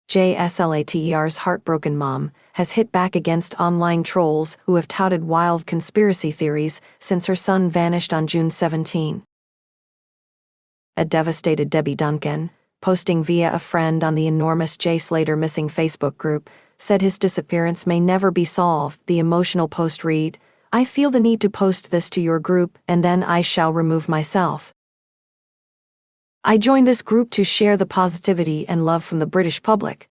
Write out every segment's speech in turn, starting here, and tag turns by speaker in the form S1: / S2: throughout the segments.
S1: Slater's heartbroken mom has hit back against online trolls who have touted wild conspiracy theories since her son vanished on June 17. A devastated Debbie Duncan, posting via a friend on the enormous J. Slater missing Facebook group, said his disappearance may never be solved. The emotional post read, "I feel the need to post this to your group and then I shall remove myself. I joined this group to share the positivity and love from the British public.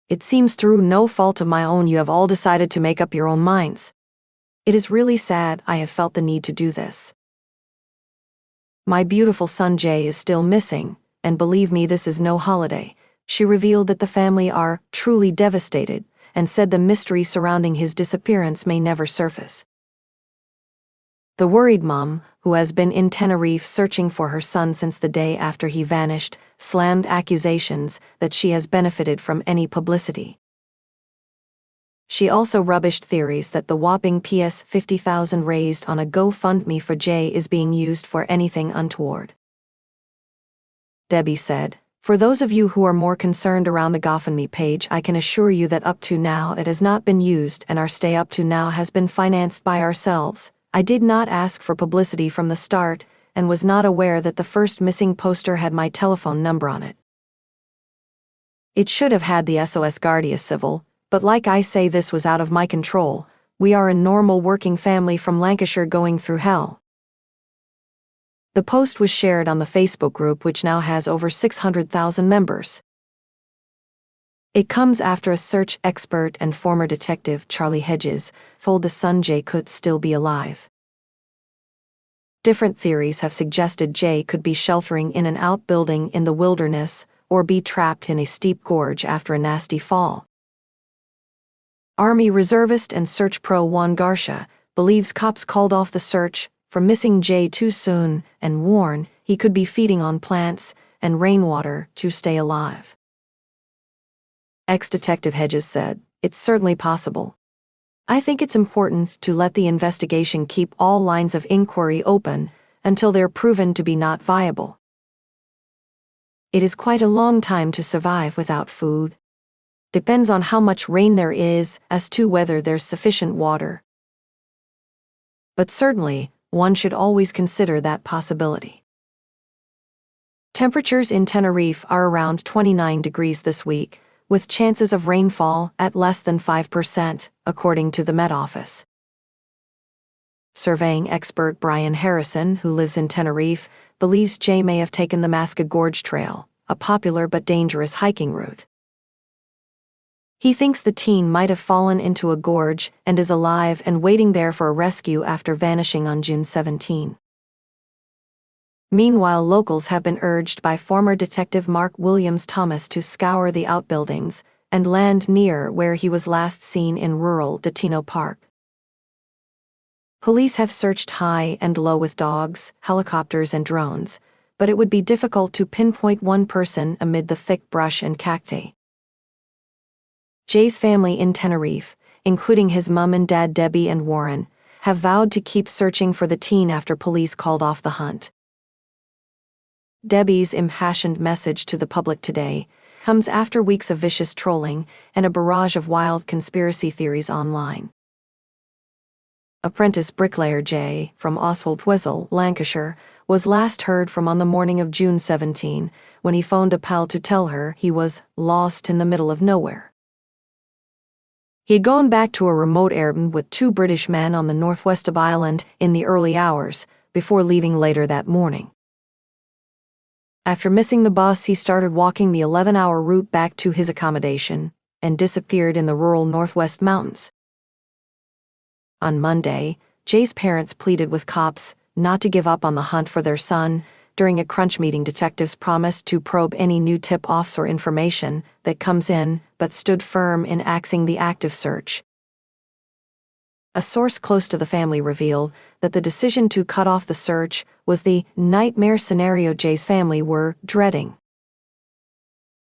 S1: It seems through no fault of my own you have all decided to make up your own minds. It is really sad I have felt the need to do this. My beautiful son Jay is still missing, and believe me, this is no holiday." She revealed that the family are truly devastated and said the mystery surrounding his disappearance may never surface. The worried mom, who has been in Tenerife searching for her son since the day after he vanished, slammed accusations that she has benefited from any publicity. She also rubbished theories that the whopping Ps 50,000 raised on a GoFundMe for Jay is being used for anything untoward. Debbie said, "For those of you who are more concerned around the GoFundMe page, I can assure you that up to now it has not been used and our stay up to now has been financed by ourselves. I did not ask for publicity from the start and was not aware that the first missing poster had my telephone number on it. It should have had the SOS Guardia Civil, but like I say, this was out of my control. We are a normal working family from Lancashire going through hell." The post was shared on the Facebook group, which now has over 600,000 members. It comes after a search expert and former detective Charlie Hedges told the son Jay could still be alive. Different theories have suggested Jay could be sheltering in an outbuilding in the wilderness or be trapped in a steep gorge after a nasty fall. Army reservist and search pro Juan Garcia believes cops called off the search for missing Jay too soon and warned he could be feeding on plants and rainwater to stay alive. Ex-Detective Hedges said, "It's certainly possible. I think it's important to let the investigation keep all lines of inquiry open until they're proven to be not viable. It is quite a long time to survive without food. Depends on how much rain there is as to whether there's sufficient water. But certainly, one should always consider that possibility." Temperatures in Tenerife are around 29 degrees this week, with chances of rainfall at less than 5%, according to the Met Office. Surveying expert Brian Harrison, who lives in Tenerife, believes Jay may have taken the Masca Gorge Trail, a popular but dangerous hiking route. He thinks the teen might have fallen into a gorge and is alive and waiting there for a rescue after vanishing on June 17. Meanwhile, locals have been urged by former Detective Mark Williams Thomas to scour the outbuildings and land near where he was last seen in rural Datino Park. Police have searched high and low with dogs, helicopters and drones, but it would be difficult to pinpoint one person amid the thick brush and cacti. Jay's family in Tenerife, including his mum and dad Debbie and Warren, have vowed to keep searching for the teen after police called off the hunt. Debbie's impassioned message to the public today comes after weeks of vicious trolling and a barrage of wild conspiracy theories online. Apprentice bricklayer Jay, from Oswald Wesel, Lancashire, was last heard from on the morning of June 17 when he phoned a pal to tell her he was lost in the middle of nowhere. He had gone back to a remote airband with 2 British men on the northwest of Ireland in the early hours, before leaving later that morning. After missing the bus, he started walking the 11-hour route back to his accommodation and disappeared in the rural Northwest Mountains. On Monday, Jay's parents pleaded with cops not to give up on the hunt for their son. During a crunch meeting, detectives promised to probe any new tip-offs or information that comes in, but stood firm in axing the active search. A source close to the family revealed that the decision to cut off the search was the nightmare scenario Jay's family were dreading.